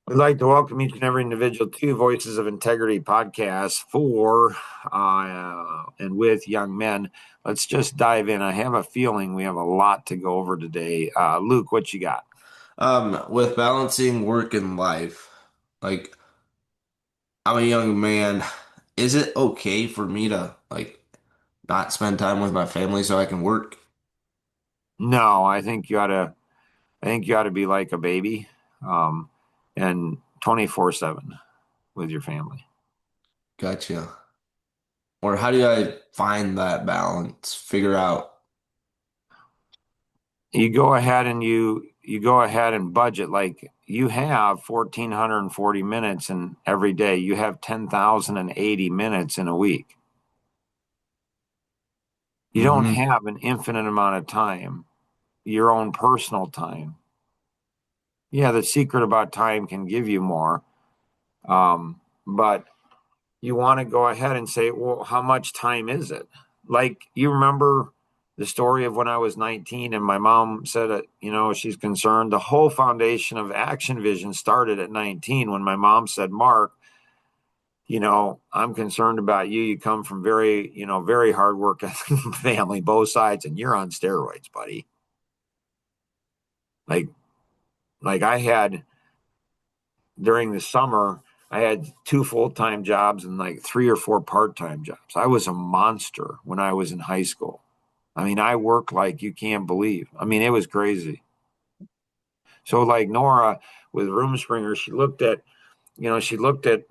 We'd like to welcome each and every individual to Voices of Integrity podcast for and with young men. Let's just dive in. I have a feeling we have a lot to go over today. Luke, what you got? With balancing work and life, like I'm a young man, is it okay for me to not spend time with my family so I can work? No, I think you ought to. I think you ought to be like a baby, um, and 24/7 with your family. Gotcha. Or how do I find that balance? Figure out. You go ahead and you go ahead and budget like you have 1,440 minutes in every day. You have 10,080 minutes in a week. You don't Hmm. have an infinite amount of time, your own personal time. Yeah, the secret about time can give you more. But you want to go ahead and say, well, how much time is it? Like, you remember the story of when I was 19 and my mom said, she's concerned. The whole foundation of Action Vision started at 19 when my mom said, Mark, I'm concerned about you. You come from very hard work family, both sides, and you're on steroids, buddy. Like, like I had during the summer, I had two full-time jobs and like three or four part-time jobs. I was a monster when I was in high school. I mean, I worked like you can't believe. I mean, it was crazy. So like Nora with Room Springer, she looked at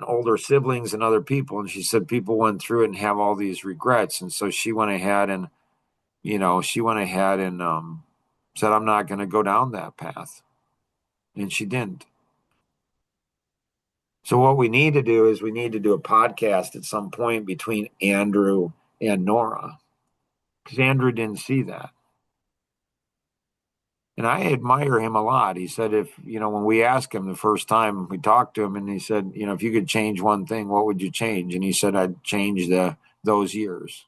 older siblings and other people and she said people went through it and have all these regrets. And so she went ahead and, said, I'm not going to go down that path. And she didn't. So what we need to do is we need to do a podcast at some point between Andrew and Nora because Andrew didn't see that. And I admire him a lot. He said, when we asked him the first time we talked to him and he said, if you could change one thing, what would you change? And he said, I'd change those years.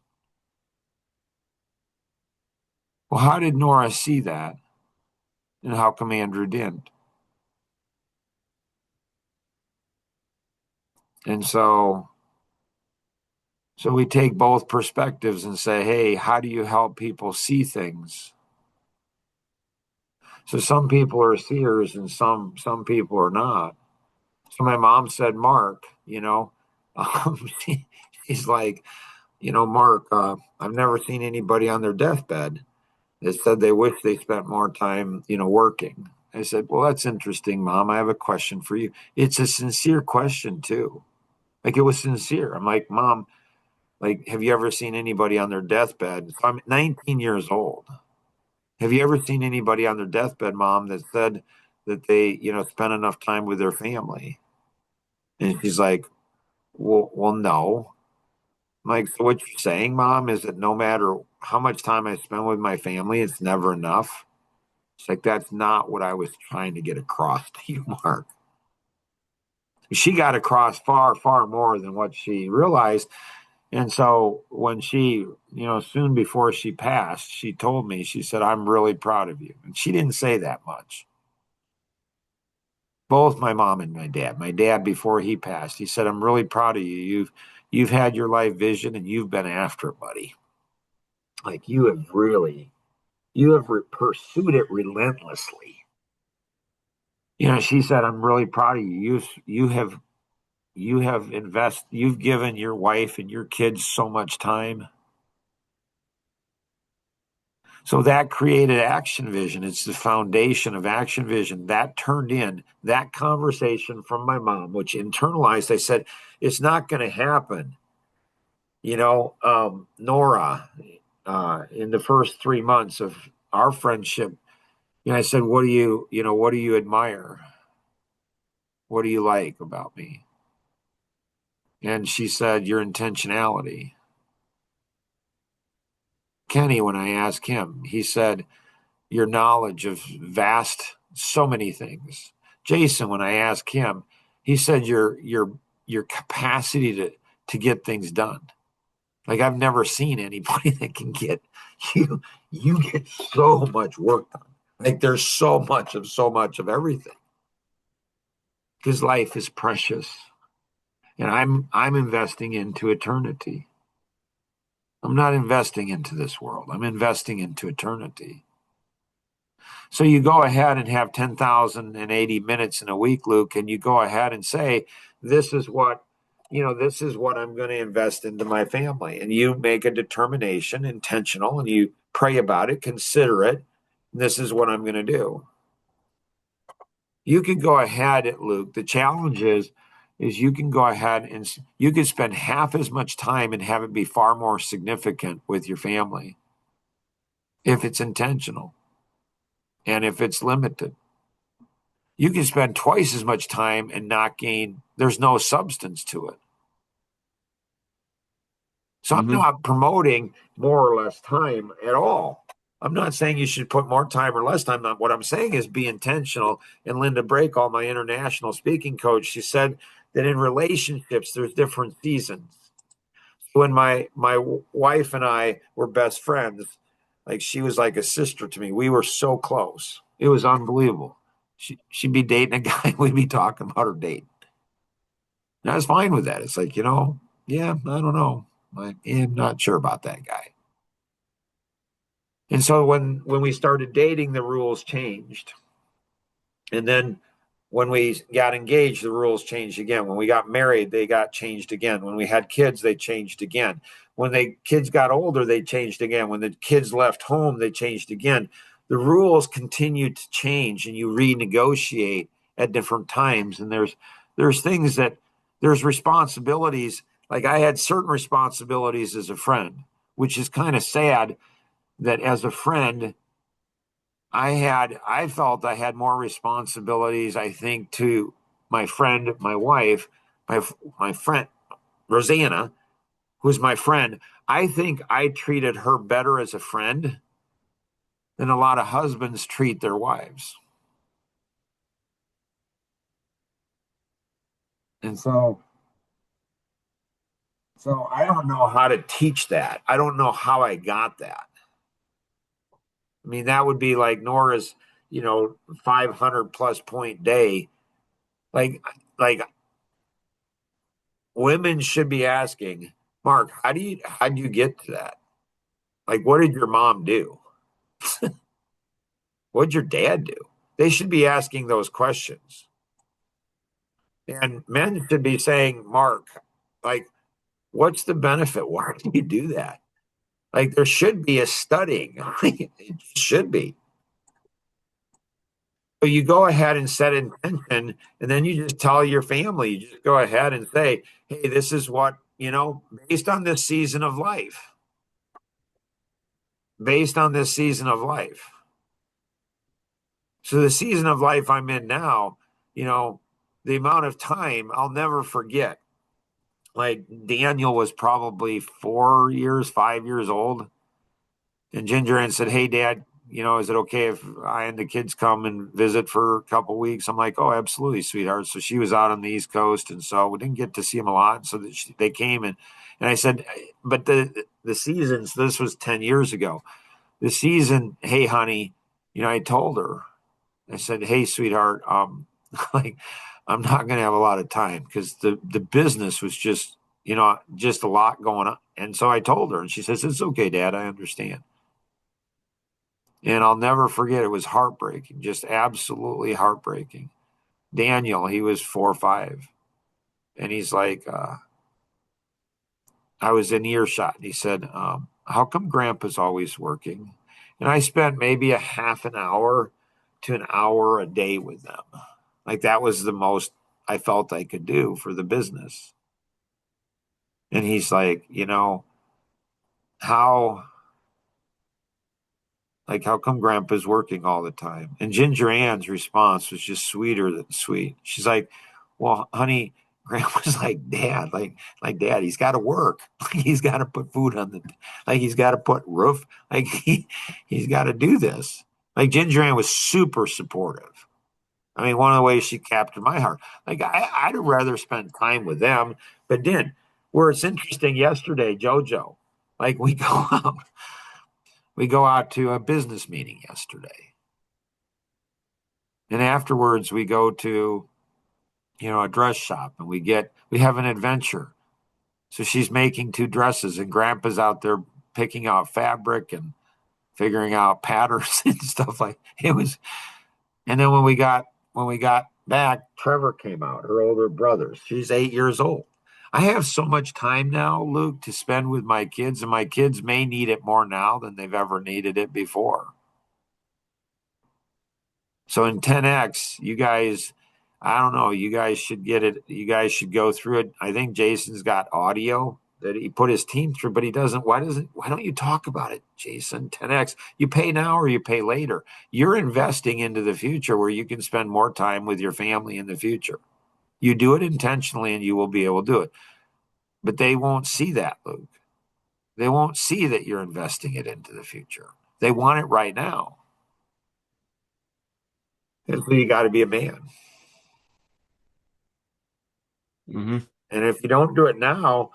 Well, how did Nora see that? And how come Andrew didn't? And so we take both perspectives and say, hey, how do you help people see things? So some people are seers and some people are not. So my mom said, Mark, she's like, Mark, I've never seen anybody on their deathbed that said they wish they spent more time, working. I said, well, that's interesting, Mom. I have a question for you. It's a sincere question too. Like it was sincere. I'm like, Mom, like, have you ever seen anybody on their deathbed? So I'm 19 years old. Have you ever seen anybody on their deathbed, Mom, that said that they, spent enough time with their family? And she's like, well, no. I'm like, so what you're saying, Mom, is that no matter how much time I spend with my family, it's never enough? It's like, that's not what I was trying to get across to you, Mark. She got across far, far more than what she realized. And so when she, soon before she passed, she told me, she said, I'm really proud of you. And she didn't say that much. Both my mom and my dad. My dad, before he passed, he said, I'm really proud of you. You've had your life vision and you've been after it, buddy. Like you have pursued it relentlessly. She said, I'm really proud of you. You've given your wife and your kids so much time. So that created Action Vision. It's the foundation of Action Vision. That turned in that conversation from my mom, which internalized. I said, it's not going to happen. Nora, in the first 3 months of our friendship, I said, what do you admire? What do you like about me? And she said, your intentionality. Kenny, when I asked him, he said, your knowledge of so many things. Jason, when I asked him, he said your capacity to get things done. Like I've never seen anybody that can get you you get so much work done. Like there's so much of everything. because life is precious. And I'm investing into eternity. I'm not investing into this world. I'm investing into eternity. So you go ahead and have 10,080 minutes in a week, Luke, and you go ahead and say, this is what, this is what I'm going to invest into my family. And you make a determination, intentional, and you pray about it, consider it. And this is what I'm going to do. You can go ahead, Luke. The challenge is you can go ahead and you can spend half as much time and have it be far more significant with your family if it's intentional and if it's limited. You can spend twice as much time and not gain, there's no substance to it. So I'm Hmm. not promoting more or less time at all. I'm not saying you should put more time or less time. What I'm saying is be intentional. And Linda Breakall, my international speaking coach, she said that in relationships, there's different seasons. When my wife and I were best friends, like she was like a sister to me. We were so close. It was unbelievable. She'd be dating a guy, we'd be talking about her date. And I was fine with that. It's like, yeah, I don't know. I'm not sure about that guy. And so when we started dating, the rules changed. And then when we got engaged, the rules changed again. When we got married, they got changed again. When we had kids, they changed again. When the kids got older, they changed again. When the kids left home, they changed again. The rules continued to change, and you renegotiate at different times. And there's things that there's responsibilities. Like I had certain responsibilities as a friend, which is kind of sad that as a friend, I felt I had more responsibilities, I think, to my friend, my wife, my my friend Rosanna, who's my friend. I think I treated her better as a friend than a lot of husbands treat their wives. And so I don't know how to teach that. I don't know how I got that. I mean, that would be like Nora's, 500 plus point day. Like like women should be asking, Mark, how do you get to that? Like, what did your mom do? What did your dad do? They should be asking those questions. And men should be saying, Mark, like, what's the benefit? Why do you do that? Like, there should be a studying. It should be. So you go ahead and set intention, and then you just tell your family, you just go ahead and say, hey, this is what, based on this season of life, based on this season of life. So the season of life I'm in now, the amount of time I'll never forget. Like Daniel was probably 4 years, 5 years old. And Ginger Ann said, hey, Dad, is it okay if I and the kids come and visit for a couple of weeks? I'm like, oh, absolutely, sweetheart. So she was out on the East Coast. And so we didn't get to see them a lot. So they came and I said, but the seasons, this was 10 years ago. The season, hey, honey, I told her, I said, hey, sweetheart, like, I'm not going to have a lot of time because the business was just a lot going on. And so I told her, and she says, it's okay, Dad, I understand. And I'll never forget, it was heartbreaking, just absolutely heartbreaking. Daniel, he was 4 or 5, and he's like, I was in earshot, and he said, how come Grandpa's always working? And I spent maybe a half an hour to an hour a day with them. Like that was the most I felt I could do for the business. And he's like, how how come Grandpa's working all the time? And Ginger Ann's response was just sweeter than sweet. She's like, well, honey, Grandpa's like dad, like dad, he's got to work. Like he's got to put food on the, like he's got to put roof, like he's got to do this. Like Ginger Ann was super supportive. I mean, one of the ways she captured my heart. Like I'd rather spend time with them, but didn't. Where it's interesting, yesterday, JoJo, like we go out to a business meeting yesterday, and afterwards we go to a dress shop, and we have an adventure. So she's making two dresses, and Grandpa's out there picking out fabric and figuring out patterns and stuff like it was. And then when we got back, Trevor came out, her older brother. She's 8 years old. I have so much time now, Luke, to spend with my kids, and my kids may need it more now than they've ever needed it before. So in 10X, you guys, I don't know, you guys should get it. You guys should go through it. I think Jason's got audio that he put his team through, but he doesn't. Why don't you talk about it, Jason? 10X. You pay now or you pay later. You're investing into the future where you can spend more time with your family in the future. You do it intentionally and you will be able to do it. But they won't see that, Luke. They won't see that you're investing it into the future. They want it right now. And so you got to be a man. Hmm. And if you don't do it now,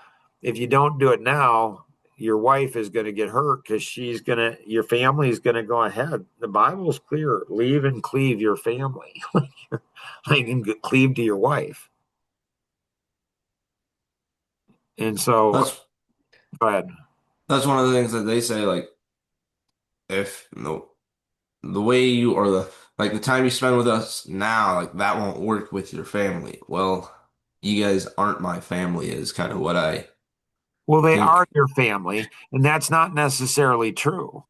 your wife is going to get hurt because your family is going to go ahead. The Bible's clear: leave and cleave your family, like and cleave to your wife. And so, That's go ahead. that's one of the things that they say, like if the way you or the time you spend with us now, like that won't work with your family. Well, you guys aren't my family is kind of what I Well, they are think. your family, and that's not necessarily true.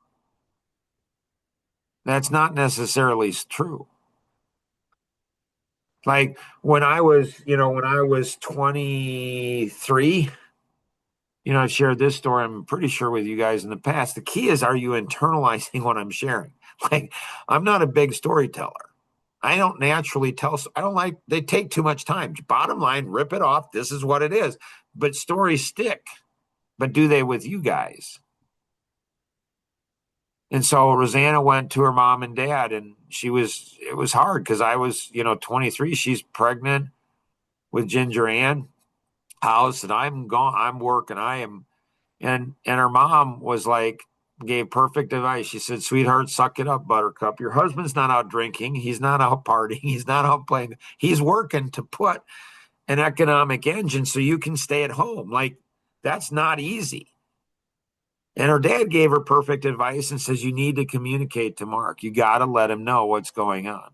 That's not necessarily true. Like when I was 23, I've shared this story, I'm pretty sure, with you guys in the past. The key is, are you internalizing what I'm sharing? Like, I'm not a big storyteller. I don't naturally tell, I don't like, they take too much time. Bottom line, rip it off. This is what it is. But stories stick. But do they with you guys? And so Rosanna went to her mom and dad, and it was hard because I was, 23. She's pregnant with Ginger Ann house, and I'm gone. I'm working. I am. And her mom was like, gave perfect advice. She said, "Sweetheart, suck it up, Buttercup. Your husband's not out drinking. He's not out partying. He's not out playing. He's working to put an economic engine so you can stay at home. Like, that's not easy." And her dad gave her perfect advice and says, "You need to communicate to Mark. You got to let him know what's going on."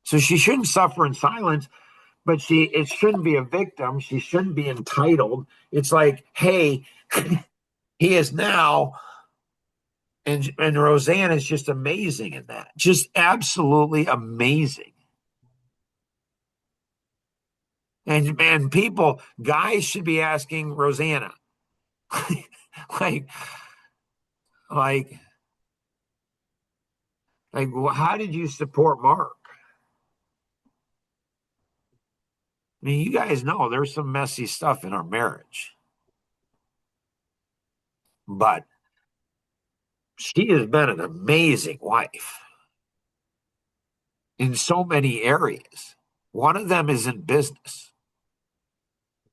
So she shouldn't suffer in silence, but it shouldn't be a victim. She shouldn't be entitled. It's like, hey, he is now. And Roseanne is just amazing in that. Just absolutely amazing. And guys should be asking Rosanna, like, like, how did you support Mark? I mean, you guys know there's some messy stuff in our marriage, but she has been an amazing wife in so many areas. One of them is in business.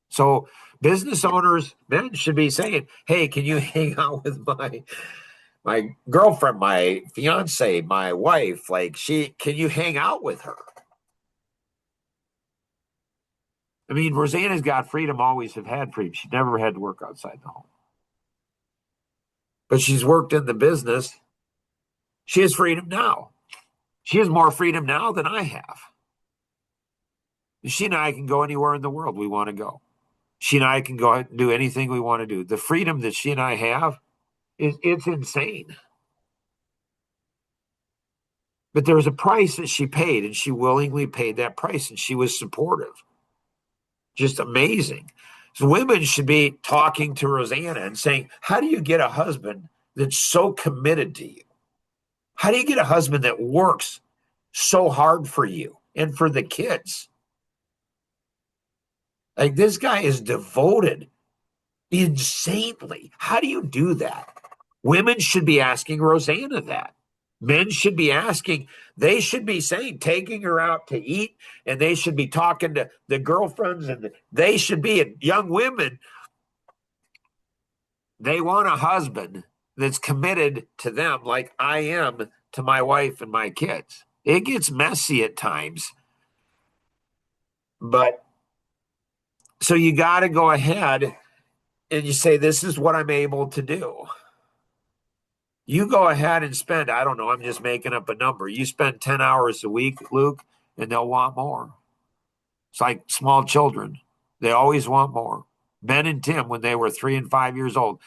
So business owners, men should be saying, "Hey, can you hang out with my girlfriend, my fiance, my wife? Like, can you hang out with her?" I mean, Rosanna's got freedom, always have had freedom. She never had to work outside the home, but she's worked in the business. She has freedom now. She has more freedom now than I have. She and I can go anywhere in the world we want to go. She and I can go and do anything we want to do. The freedom that she and I have it's insane. But there was a price that she paid, and she willingly paid that price, and she was supportive. Just amazing. So women should be talking to Rosanna and saying, "How do you get a husband that's so committed to you? How do you get a husband that works so hard for you and for the kids? Like, this guy is devoted insanely. How do you do that?" Women should be asking Rosanna that. Men should be asking, they should be saying, taking her out to eat, and they should be talking to the girlfriends, and they should be, and young women, they want a husband that's committed to them like I am to my wife and my kids. It gets messy at times, But so you got to go ahead and you say, this is what I'm able to do. You go ahead and spend, I don't know, I'm just making up a number. You spend 10 hours a week, Luke, and they'll want more. It's like small children. They always want more. Ben and Tim, when they were 3 and 5 years old,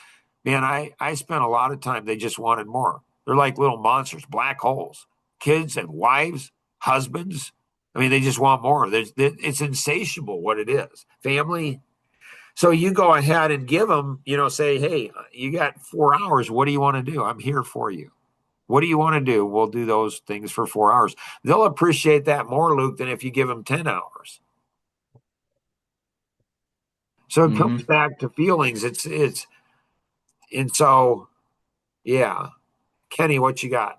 man, I spent a lot of time. They just wanted more. They're like little monsters, black holes. Kids and wives, husbands. I mean, they just want more. It's insatiable what it is. Family. So you go ahead and give them, say, hey, you got 4 hours. What do you want to do? I'm here for you. What do you want to do? We'll do those things for 4 hours. They'll appreciate that more, Luke, than if you give them 10 hours. So it comes Hmm. back to feelings. And so, yeah. Kenny, what you got?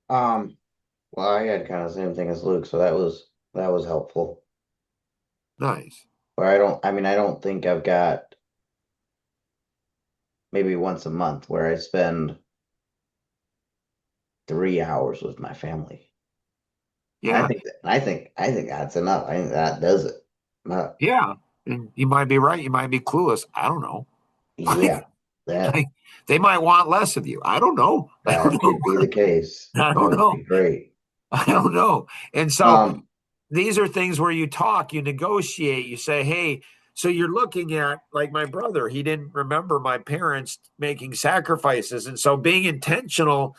Um, well, I had kind of the same thing as Luke, so that was helpful. Nice. But I don't think I've got maybe once a month where I spend 3 hours with my family. Yeah. I think that's enough. I think that does it. Uh, Yeah. And you might be right. You might be clueless. I don't know. Like, yeah, that like they might want less of you. I don't know. I don't that know. could be the case. I That don't would be know. great. I don't know. And so Um, these are things where you talk, you negotiate, you say, hey, so you're looking at like my brother, he didn't remember my parents making sacrifices. And so being intentional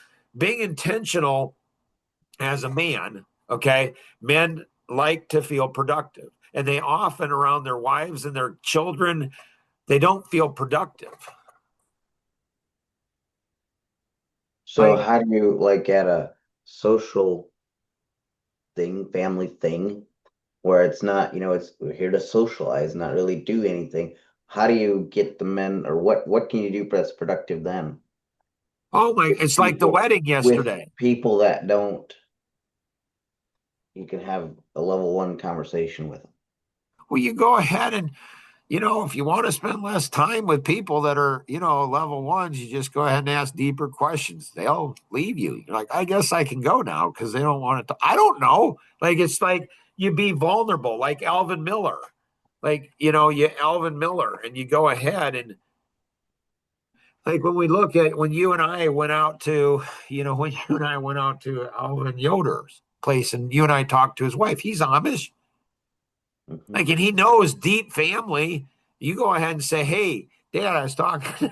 as a man, okay, men like to feel productive. And they often around their wives and their children, they don't feel productive. so Like, how do you like at a social thing, family thing, where it's not, it's we're here to socialize, not really do anything. How do you get the men, or what can you do that's productive then oh my, with it's like the people wedding with yesterday. people that don't, you can have a level one conversation with them. Well, you go ahead and if you want to spend less time with people that are, level ones, you just go ahead and ask deeper questions. They'll leave you. You're like, I guess I can go now because they don't want to. I don't know. Like, it's like you be vulnerable, like Alvin Miller. Like, you Alvin Miller, and you go ahead and like when we look at when you and I went out to, when you and I went out to Alvin Yoder's place and you and I talked to his wife, he's Amish. Hmm. Like, and he knows deep family. You go ahead and say, hey, Dad, I was talking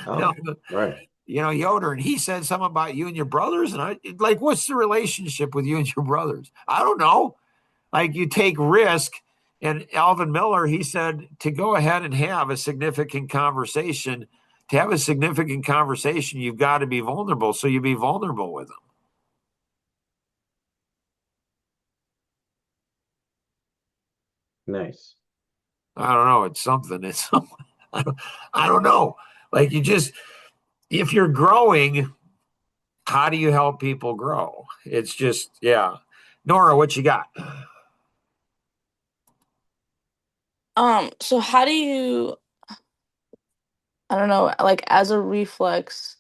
Oh, right. Yoder, and he said something about you and your brothers. And I like, what's the relationship with you and your brothers? I don't know. Like, you take risk. And Alvin Miller, he said to go ahead and have a significant conversation. To have a significant conversation, you've got to be vulnerable. So you be vulnerable with them. Nice. I don't know. It's something. It's something. I don't know. Like, if you're growing, how do you help people grow? It's just, yeah. Nora, what you got? So how do you, I don't know, like as a reflex,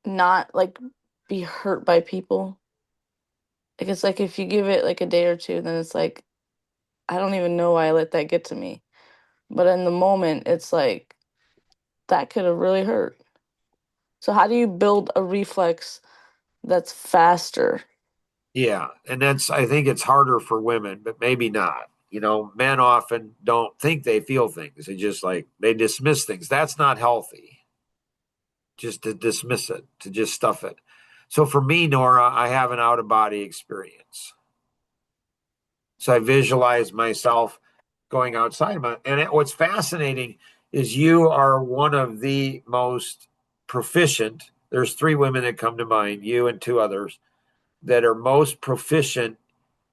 not like be hurt by people? Like it's like if you give it like a day or two, then it's like, I don't even know why I let that get to me. But in the moment, it's like that could have really hurt. So how do you build a reflex that's faster? Yeah. And I think it's harder for women, but maybe not. Men often don't think they feel things. They just like, they dismiss things. That's not healthy, just to dismiss it, to just stuff it. So for me, Nora, I have an out of body experience. So I visualize myself going outside of it. And what's fascinating is you are one of the most proficient. There's three women that come to mind, you and two others, that are most proficient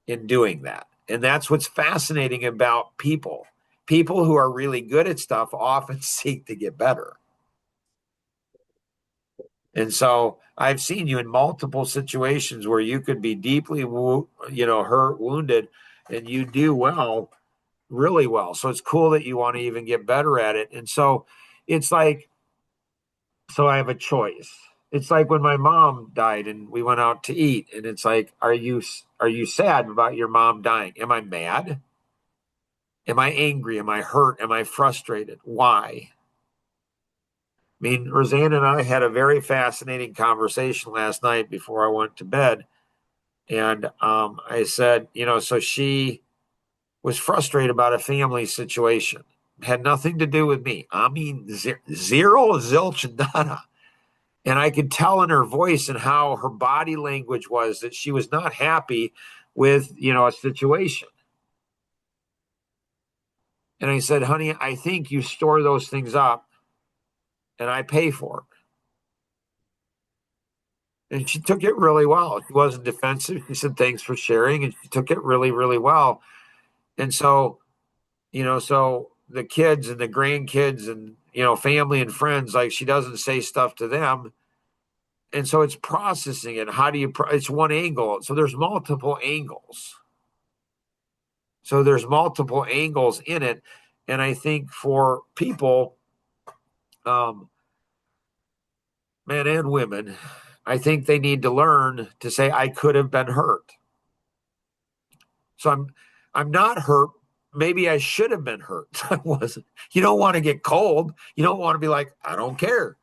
in doing that. And that's what's fascinating about people. People who are really good at stuff often seek to get better. And so I've seen you in multiple situations where you could be deeply, hurt, wounded, and you do well, really well. So it's cool that you want to even get better at it. And so it's like, so I have a choice. It's like when my mom died and we went out to eat, and it's like, are you sad about your mom dying? Am I mad? Am I angry? Am I hurt? Am I frustrated? Why? I mean, Roseanne and I had a very fascinating conversation last night before I went to bed. And I said, so she was frustrated about a family situation. It had nothing to do with me. I mean, zero, zilch, nada. And I could tell in her voice and how her body language was that she was not happy with, a situation. And I said, honey, I think you store those things up and I pay for it. And she took it really well. She wasn't defensive. She said, thanks for sharing. And she took it really, really well. And so, so the kids and the grandkids and, family and friends, like she doesn't say stuff to them. And so it's processing it. How do you, it's one angle. So there's multiple angles. In it. And I think for people, um, men and women, I think they need to learn to say, I could have been hurt. So I'm not hurt. Maybe I should have been hurt. I wasn't. You don't want to get cold. You don't want to be like, I don't care.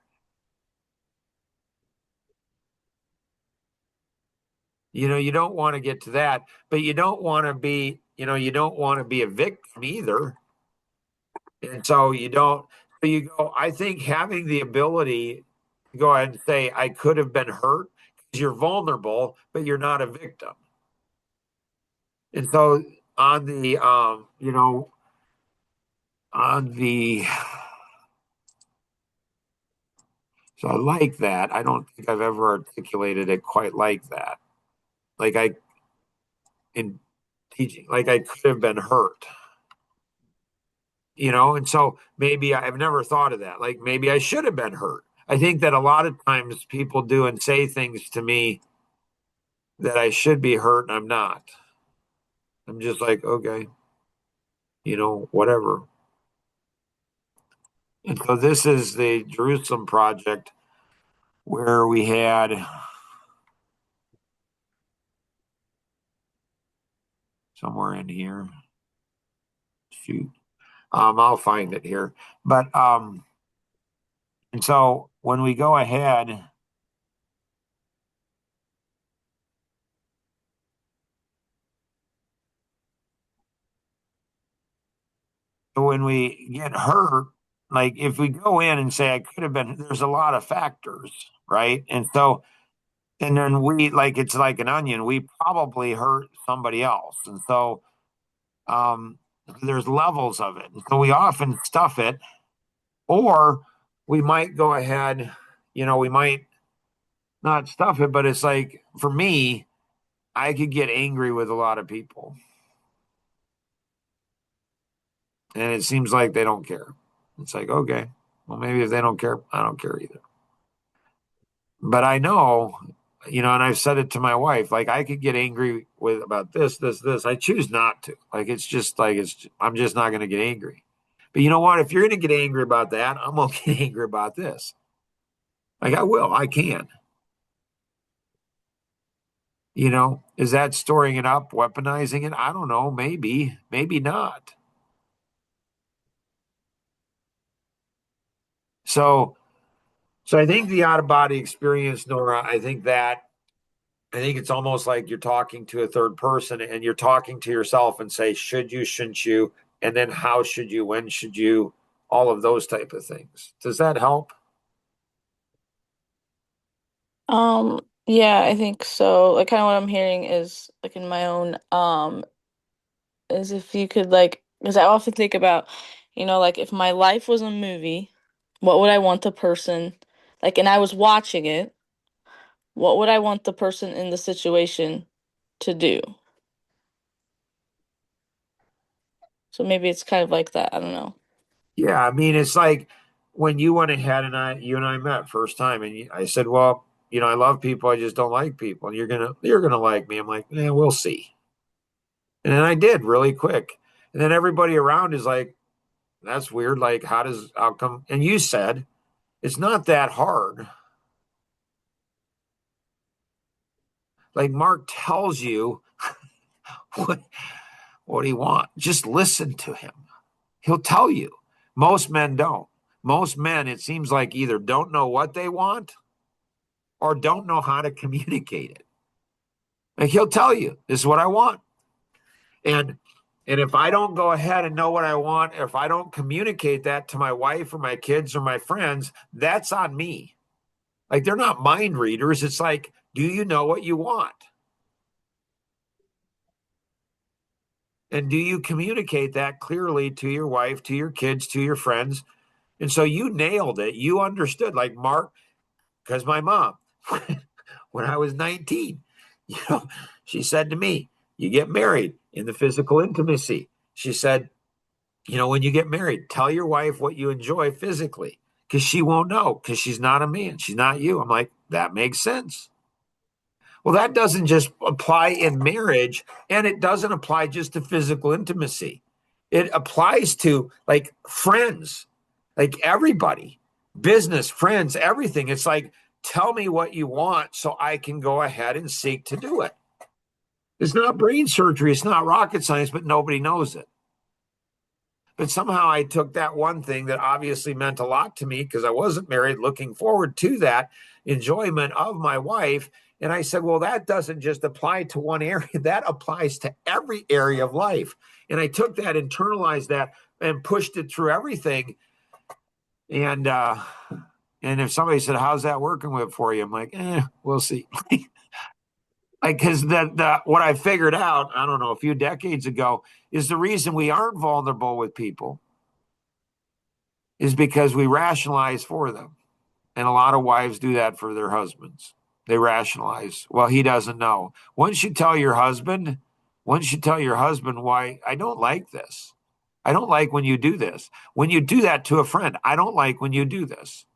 You don't want to get to that, but you don't want to be, you don't want to be a victim either. And so you go, I think having the ability to go ahead and say, I could have been hurt because you're vulnerable, but you're not a victim. And so on the, on the, so I like that. I don't think I've ever articulated it quite like that. Like in teaching, like I could have been hurt, and so maybe I've never thought of that. Like maybe I should have been hurt. I think that a lot of times people do and say things to me that I should be hurt and I'm not. I'm just like, okay, whatever. And so this is the Jerusalem project where we had somewhere in here. Shoot. I'll find it here. But and so when we go ahead, when we get hurt, like if we go in and say I could have been, there's a lot of factors, right? And so and then we like it's like an onion, we probably hurt somebody else. And so there's levels of it. And so we often stuff it, or we might go ahead, we might not stuff it, but it's like for me, I could get angry with a lot of people. And it seems like they don't care. It's like, okay, well, maybe if they don't care, I don't care either. But I know, and I've said it to my wife, like I could get angry with about this, this, this. I choose not to. Like it's just like I'm just not going to get angry. But you know what? If you're going to get angry about that, I'm going to get angry about this. Like I will, I can. Is that storing it up, weaponizing it? I don't know. Maybe, maybe not. So, so I think the out of body experience, Nora, I think it's almost like you're talking to a third person and you're talking to yourself and say, should you, shouldn't you? And then how should you, when should you, all of those type of things. Does that help? Yeah, I think so. Like kind of what I'm hearing is like in my own is if you could like because I often think about, like if my life was a movie, what would I want the person like and I was watching it, what would I want the person in the situation to do? So maybe it's kind of like that. I don't know. Yeah. I mean, it's like when you went ahead and you and I met first time and I said, well, I love people. I just don't like people. And you're going to like me. I'm like, yeah, we'll see. And then I did really quick. And then everybody around is like, that's weird. Like, how come? And you said, it's not that hard. Like Mark tells you what he wants. Just listen to him. He'll tell you. Most men don't. Most men, it seems like, either don't know what they want or don't know how to communicate it. Like he'll tell you, this is what I want. And if I don't go ahead and know what I want, if I don't communicate that to my wife or my kids or my friends, that's on me. Like they're not mind readers. It's like, do you know what you want? And do you communicate that clearly to your wife, to your kids, to your friends? And so you nailed it. You understood, like Mark, because my mom, when I was 19, you know, she said to me, you get married in the physical intimacy. She said, when you get married, tell your wife what you enjoy physically because she won't know because she's not a man. She's not you. I'm like, that makes sense. Well, that doesn't just apply in marriage, and it doesn't apply just to physical intimacy. It applies to like friends, like everybody, business, friends, everything. It's like, tell me what you want so I can go ahead and seek to do it. It's not brain surgery, it's not rocket science, but nobody knows it. But somehow I took that one thing that obviously meant a lot to me because I wasn't married, looking forward to that enjoyment of my wife. And I said, well, that doesn't just apply to one area, that applies to every area of life. And I took that, internalized that, and pushed it through everything. And if somebody said, how's that working with for you? I'm like, we'll see. Like, because what I figured out, I don't know, a few decades ago, is the reason we aren't vulnerable with people is because we rationalize for them. And a lot of wives do that for their husbands. They rationalize. Well, he doesn't know. Once you tell your husband, why I don't like this. I don't like when you do this. When you do that to a friend, I don't like when you do this.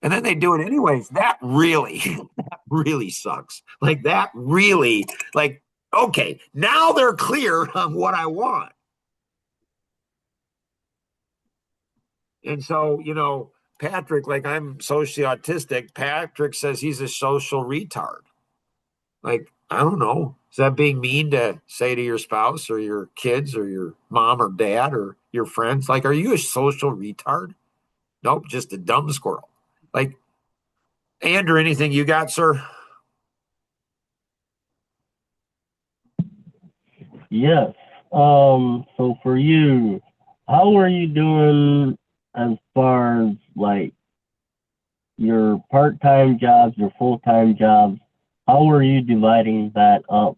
And then they do it anyways. That really, that really sucks. Like that really, like, okay, now they're clear on what I want. And so, Patrick, like I'm socially autistic. Patrick says he's a social retard. Like, I don't know. Is that being mean to say to your spouse or your kids or your mom or dad or your friends? Like, are you a social retard? Nope, just a dumb squirrel. Like, Andrew, anything you got, sir? Yes. So for you, how are you doing as far as like your part-time jobs, your full-time jobs? How are you dividing that up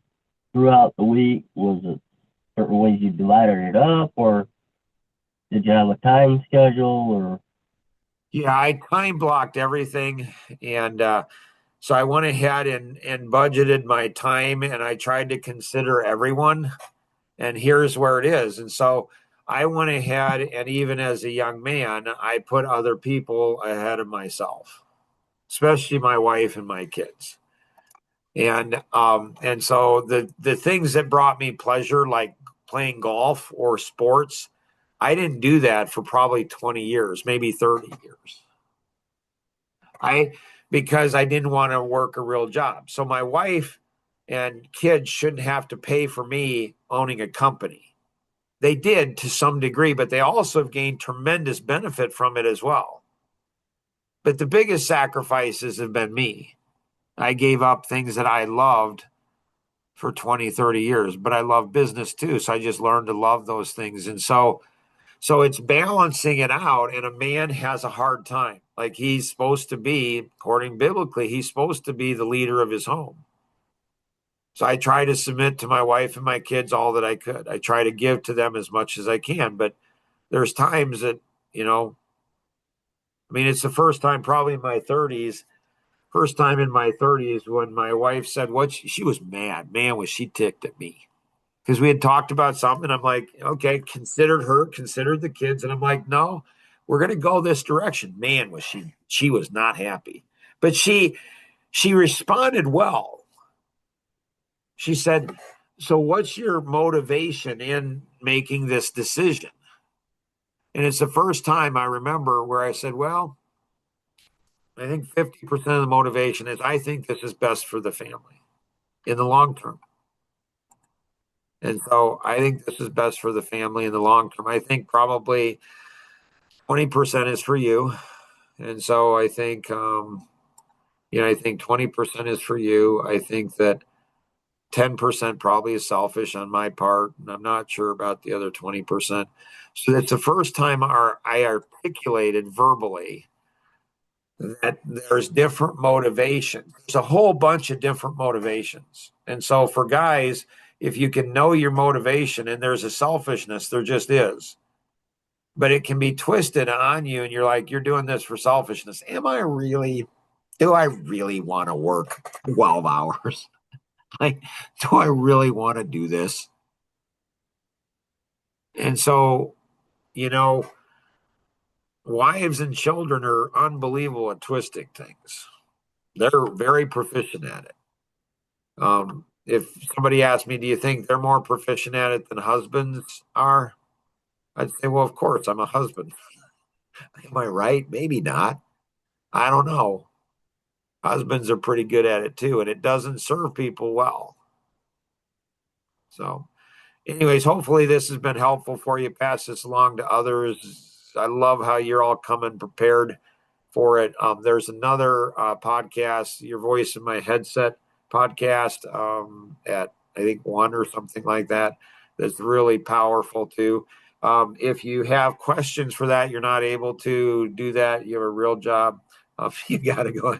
throughout the week? Was it certain ways you divided it up, or did you have a time schedule, or Yeah, I time blocked everything. And so I went ahead and budgeted my time and I tried to consider everyone. And here's where it is. And so I went ahead and even as a young man, I put other people ahead of myself, especially my wife and my kids. And so the things that brought me pleasure, like playing golf or sports, I didn't do that for probably 20 years, maybe 30 years. Because I didn't want to work a real job. So my wife and kids shouldn't have to pay for me owning a company. They did to some degree, but they also have gained tremendous benefit from it as well. But the biggest sacrifices have been me. I gave up things that I loved for 20, 30 years, but I love business too. So I just learned to love those things. And so it's balancing it out, and a man has a hard time. Like he's supposed to be, according biblically, he's supposed to be the leader of his home. So I try to submit to my wife and my kids all that I could. I try to give to them as much as I can, but there's times that, it's the first time probably in my 30s, when my wife said what she was mad. Man, was she ticked at me because we had talked about something. And I'm like, okay, considered her, considered the kids. And I'm like, no, we're going to go this direction. Man, was she was not happy, but she responded well. She said, so what's your motivation in making this decision? And it's the first time I remember where I said, well, I think 50% of the motivation is I think this is best for the family in the long term. And so I think this is best for the family in the long term. I think probably 20% is for you. And so I think, I think 20% is for you. I think that 10% probably is selfish on my part. And I'm not sure about the other 20%. So it's the first time I articulated verbally that there's different motivations. There's a whole bunch of different motivations. And so for guys, if you can know your motivation and there's a selfishness, there just is. But it can be twisted on you and you're like, you're doing this for selfishness. Do I really want to work 12 hours? Like, do I really want to do this? And so, you know, wives and children are unbelievable at twisting things. They're very proficient at it. If somebody asked me, do you think they're more proficient at it than husbands are? I'd say, well, of course, I'm a husband. Am I right? Maybe not. I don't know. Husbands are pretty good at it too, and it doesn't serve people well. So, anyways, hopefully this has been helpful for you. Pass this along to others. I love how you're all coming prepared for it. There's another podcast, Your Voice in My Headset podcast, at I think 1 or something like that. That's really powerful too. If you have questions for that, you're not able to do that. You have a real job. You got to go.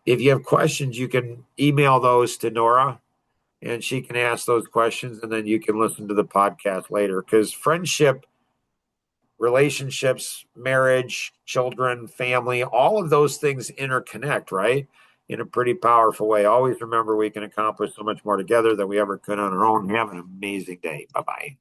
If you have questions, you can email those to Nora and she can ask those questions and then you can listen to the podcast later because friendship, relationships, marriage, children, family, all of those things interconnect, right? In a pretty powerful way. Always remember we can accomplish so much more together than we ever could on our own. Have an amazing day. Bye-bye.